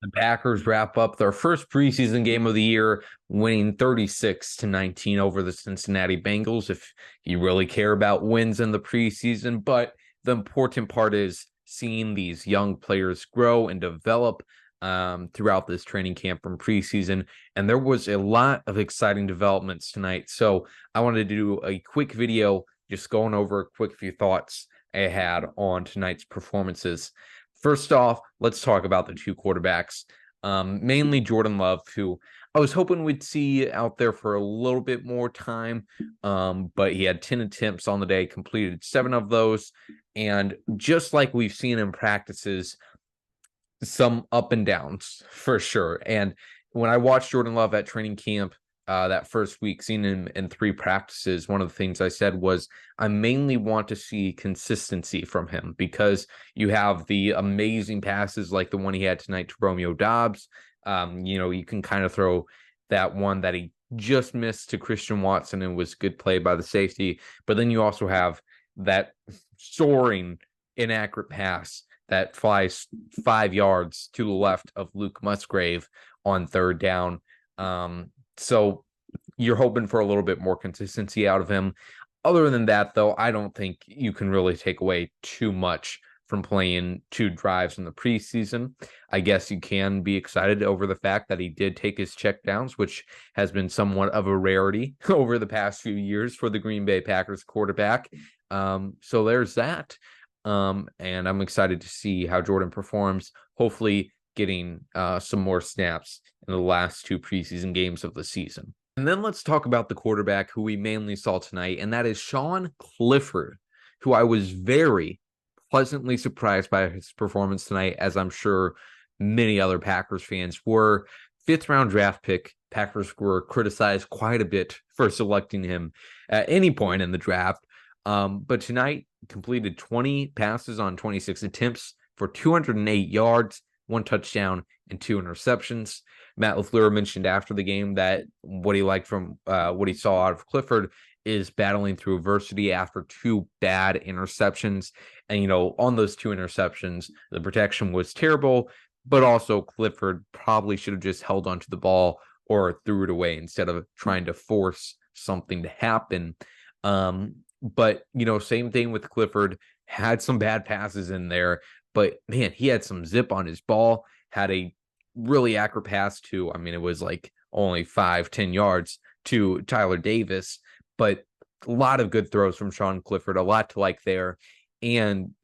The Packers wrap up their first preseason game of the year, winning 36-19 over the Cincinnati Bengals. If you really care about wins in the preseason, but the important part is seeing these young players grow and develop throughout this training camp from preseason. And there was a lot of exciting developments tonight. So I wanted to do a quick video just going over a quick few thoughts I had on tonight's performances. First off, let's talk about the two quarterbacks, mainly Jordan Love, who I was hoping we'd see out there for a little bit more time, but he had 10 attempts on the day, completed 7 of those, and just like we've seen in practices, some up and downs for sure. And when I watched Jordan Love at training camp that first week, seeing him in 3 practices, one of the things I said was I mainly want to see consistency from him because you have the amazing passes like the one he had tonight to Romeo Dobbs. You can kind of throw that one that he just missed to Christian Watson and was good play by the safety. But then you also have that soaring inaccurate pass that flies 5 yards to the left of Luke Musgrave on 3rd down. So you're hoping for a little bit more consistency out of him. Other than that, though, I don't think you can really take away too much from playing 2 drives in the preseason. I guess you can be excited over the fact that he did take his checkdowns, which has been somewhat of a rarity over the past few years for the Green Bay Packers quarterback. So there's that. And I'm excited to see how Jordan performs, hopefully getting some more snaps in the last 2 preseason games of the season. And then let's talk about the quarterback who we mainly saw tonight, and that is Sean Clifford, who I was very pleasantly surprised by his performance tonight, as I'm sure many other Packers fans were. 5th-round draft pick. Packers were criticized quite a bit for selecting him at any point in the draft. But tonight, completed 20 passes on 26 attempts for 208 yards, 1 touchdown, and 2 interceptions. Matt LaFleur mentioned after the game that what he liked from what he saw out of Clifford is battling through adversity after 2 bad interceptions. And, on those 2 interceptions, the protection was terrible, but also Clifford probably should have just held onto the ball or threw it away instead of trying to force something to happen. But, same thing with Clifford, had some bad passes in there, but man, he had some zip on his ball, had a really accurate pass to, it was like only 5-10 yards to Tyler Davis, but a lot of good throws from Sean Clifford, a lot to like there. And,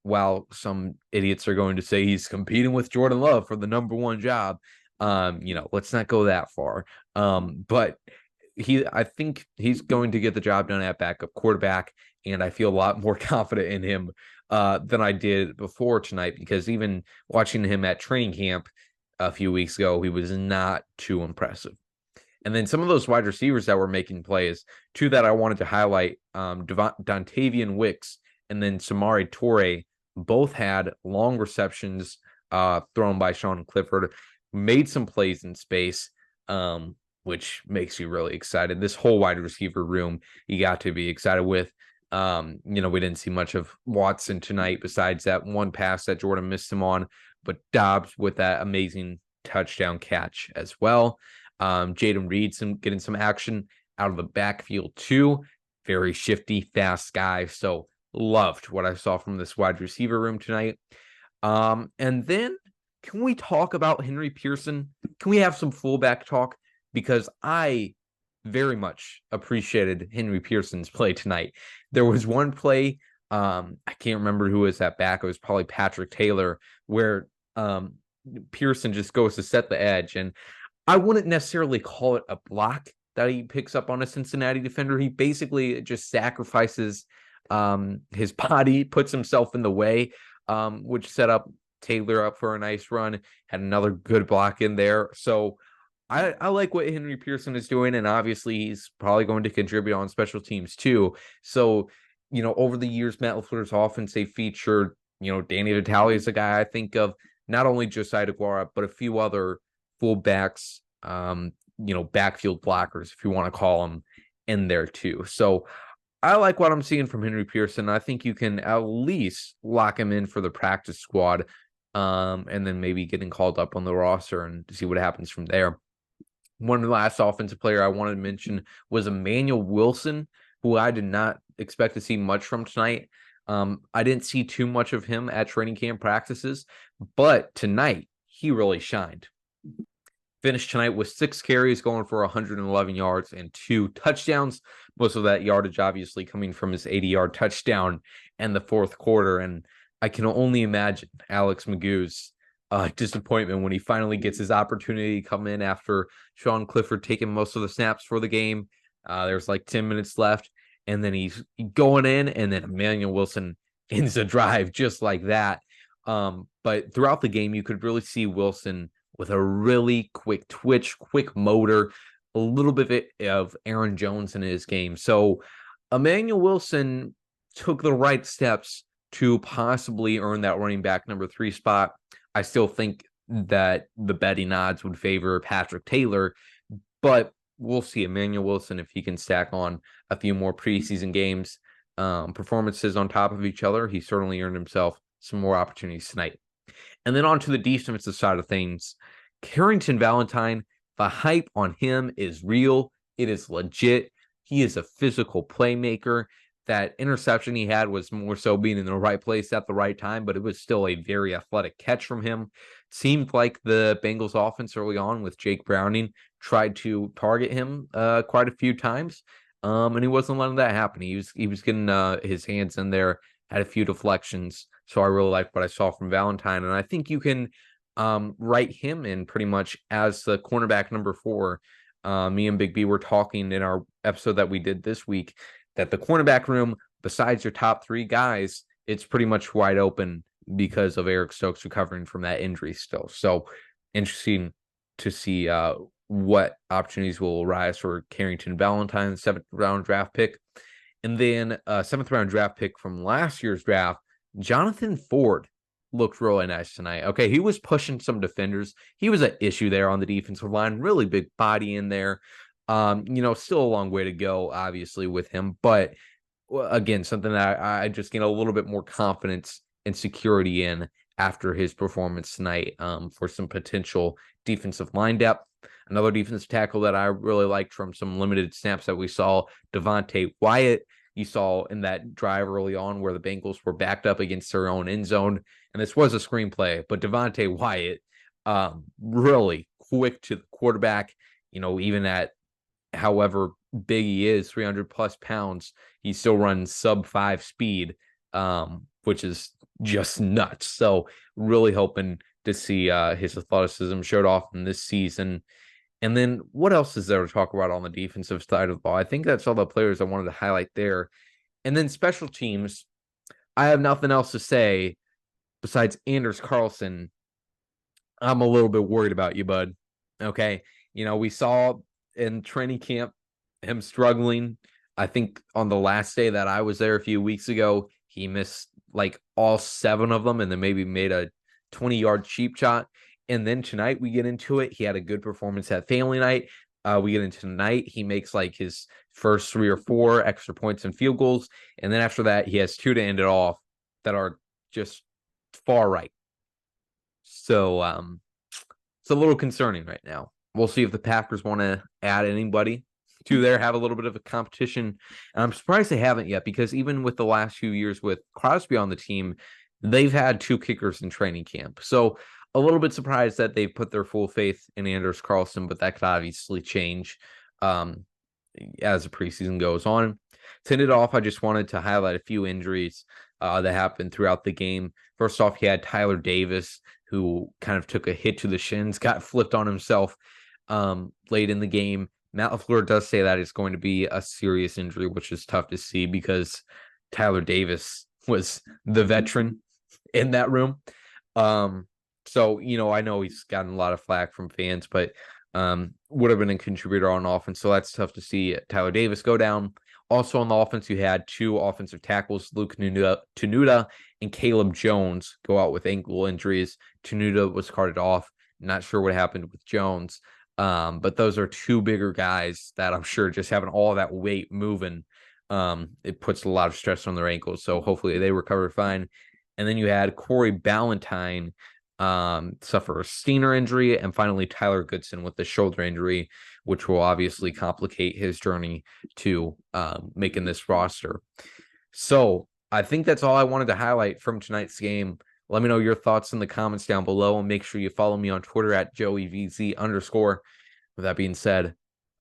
while some idiots are going to say he's competing with Jordan Love for the number 1 job, let's not go that far. But I think he's going to get the job done at backup quarterback, and I feel a lot more confident in him than I did before tonight, because even watching him at training camp a few weeks ago, he was not too impressive. And then some of those wide receivers that were making plays, 2 that I wanted to highlight, Dontavian Wicks and then Samari Toure, both had long receptions thrown by Sean Clifford, made some plays in space, which makes you really excited. This whole wide receiver room, you got to be excited with. We didn't see much of Watson tonight besides that 1 pass that Jordan missed him on, but Dobbs with that amazing touchdown catch as well. Jaden Reed getting some action out of the backfield too. Very shifty, fast guy. So loved what I saw from this wide receiver room tonight. And then can we talk about Henry Pearson? Can we have some fullback talk? Because I very much appreciated Henry Pearson's play tonight. There was one play, I can't remember who was at back. It was probably Patrick Taylor, where Pearson just goes to set the edge. And I wouldn't necessarily call it a block that he picks up on a Cincinnati defender. He basically just sacrifices his body, puts himself in the way, which set up Taylor up for a nice run, had another good block in there. So I like what Henry Pearson is doing, and obviously he's probably going to contribute on special teams too. So, over the years, Matt LaFleur's offense, they featured, Danny Vitale is a guy I think of, not only Josiah DeGuara, but a few other fullbacks, backfield blockers, if you want to call them, in there too. So I like what I'm seeing from Henry Pearson. I think you can at least lock him in for the practice squad and then maybe getting called up on the roster and to see what happens from there. One of the last offensive player I wanted to mention was Emmanuel Wilson, who I did not expect to see much from tonight. I didn't see too much of him at training camp practices, but tonight he really shined. Finished tonight with 6 carries, going for 111 yards and 2 touchdowns. Most of that yardage obviously coming from his 80-yard touchdown in the fourth quarter. And I can only imagine Alex Magoo's disappointment when he finally gets his opportunity to come in after Sean Clifford taking most of the snaps for the game. There's like 10 minutes left, and then he's going in, and then Emmanuel Wilson ends the drive just like that. But throughout the game, you could really see Wilson with a really quick twitch, quick motor, a little bit of Aaron Jones in his game. So Emmanuel Wilson took the right steps to possibly earn that running back number 3 spot. I still think that the betting odds would favor Patrick Taylor, but we'll see Emmanuel Wilson if he can stack on a few more preseason games, performances on top of each other. He certainly earned himself some more opportunities tonight. And then on to the defensive side of things. Carrington Valentine, the hype on him is real. It is legit. He is a physical playmaker. That interception he had was more so being in the right place at the right time, but it was still a very athletic catch from him. Seemed like the Bengals offense early on with Jake Browning tried to target him quite a few times, and he wasn't letting that happen. He was getting his hands in there, had a few deflections. So I really like what I saw from Valentine, and I think you can write him in pretty much as the cornerback number 4. Me and Big B were talking in our episode that we did this week that the cornerback room, besides your top 3 guys, it's pretty much wide open because of Eric Stokes recovering from that injury still. So interesting to see what opportunities will arise for Carrington Valentine, 7th round draft pick. And then 7th round draft pick from last year's draft, Jonathan Ford looked really nice tonight. Okay, he was pushing some defenders. He was an issue there on the defensive line, really big body in there. Still a long way to go, obviously, with him. But again, something that I just gained a little bit more confidence and security in after his performance tonight for some potential defensive line depth. Another defensive tackle that I really liked from some limited snaps that we saw, Devontae Wyatt. You saw in that drive early on where the Bengals were backed up against their own end zone. And this was a screenplay, but Devontae Wyatt really quick to the quarterback, even at however big he is, 300 plus pounds, he still runs sub 5 speed, which is just nuts. So really hoping to see his athleticism showed off in this season. And then what else is there to talk about on the defensive side of the ball? I think that's all the players I wanted to highlight there. And then special teams, I have nothing else to say besides Anders Carlson. I'm a little bit worried about you, bud. Okay. We saw in training camp him struggling. I think on the last day that I was there a few weeks ago, he missed like all 7 of them and then maybe made a 20-yard cheap shot. And then tonight we get into it. He had a good performance at family night. We get into tonight. He makes like his first 3 or 4 extra points and field goals. And then after that, he has 2 to end it off that are just far right. So it's a little concerning right now. We'll see if the Packers want to add anybody to there, have a little bit of a competition. And I'm surprised they haven't yet, because even with the last few years with Crosby on the team, they've had 2 kickers in training camp. So a little bit surprised that they put their full faith in Anders Carlson, but that could obviously change as the preseason goes on. To end it off, I just wanted to highlight a few injuries that happened throughout the game. First off, you had Tyler Davis, who kind of took a hit to the shins, got flipped on himself late in the game. Matt LaFleur does say that it's going to be a serious injury, which is tough to see because Tyler Davis was the veteran in that room. So, I know he's gotten a lot of flack from fans, but would have been a contributor on offense. So that's tough to see Tyler Davis go down. Also on the offense, you had 2 offensive tackles, Luke Tenuta and Caleb Jones, go out with ankle injuries. Tenuta was carted off. Not sure what happened with Jones. But those are 2 bigger guys that I'm sure just having all that weight moving, it puts a lot of stress on their ankles. So hopefully they recover fine. And then you had Corey Ballantyne, suffer a Steiner injury, and finally Tyler Goodson with the shoulder injury, which will obviously complicate his journey to making this roster. So I think that's all I wanted to highlight from tonight's game. Let me know your thoughts in the comments down below, and make sure you follow me on Twitter at JoeyVZ_. With that being said,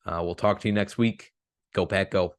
we'll talk to you next week. Go Pack, go.